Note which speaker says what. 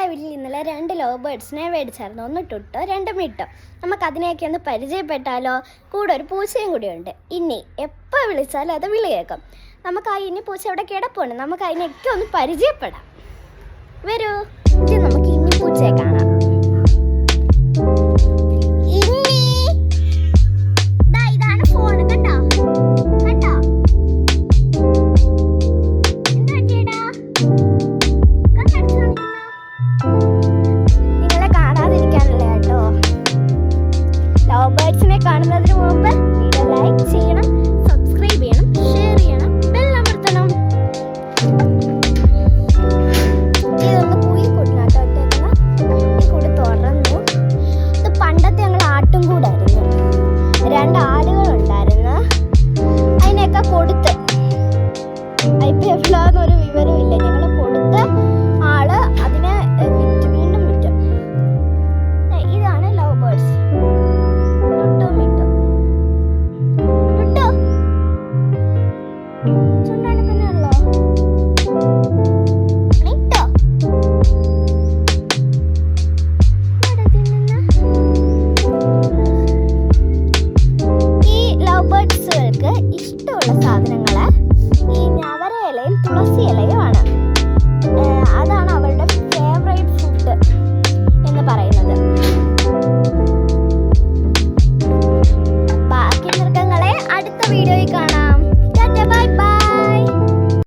Speaker 1: വീട്ടിൽ ഇന്നലെ 2 ലവ് ബേർഡ്സിനെ മേടിച്ചായിരുന്നു. 1 ടുട്ടോ 2 മിട്ടോ. നമുക്കതിനെയൊക്കെ ഒന്ന് പരിചയപ്പെട്ടാലോ? കൂടെ ഒരു പൂച്ചയും കൂടിയുണ്ട്. ഇനി എപ്പോൾ വിളിച്ചാലും അത് വിളി കേൾക്കും. നമുക്ക് ആ ഇനി പൂച്ച അവിടെ കിടപ്പുണ്ട്. നമുക്ക് അതിനെയൊക്കെ ഒന്ന് പരിചയപ്പെടാം. വരൂ, ഇത് നമുക്ക് ഇനി പൂച്ചയെ കാണാം. ഇതാണ് ഫോൺ കേട്ടോ. നിങ്ങളെ കാണാതിരിക്കാനുള്ള കേട്ടോ. ലവ് ബേർഡ്സിനെ കാണുന്നതിന് മുമ്പ് വീഡിയോ ലൈക്ക് ചെയ്യണം, സബ്സ്ക്രൈബ് ചെയ്യണം, ഷെയർ ചെയ്യണം, ബെൽ അമർത്തണം. ഇതൊന്ന് കുയി കൂട്ടിനാട്ടോ ഇട്ടേക്കുന്ന. ഈ കൂട് തുറന്നു. ഇത് പണ്ടത്തെ ഞങ്ങൾ ആട്ടും കൂടായിരുന്നു. 2 ആടുകളുണ്ടായിരുന്നു. അതിനെയൊക്കെ കൊടുത്ത് ഇപ്പം എവിടെയാണെന്നൊരു വിവരമില്ല. ഞങ്ങൾ കൊടുത്ത് ആള് അതിനെ വീണ്ടും വിറ്റു. ഇതാണ് ലവ് ബേർഡ്സ്. ടുട്ടോ മിട്ടോ. ടുട്ടോ ചുണ്ടനക്കുന്നുള്ളോ?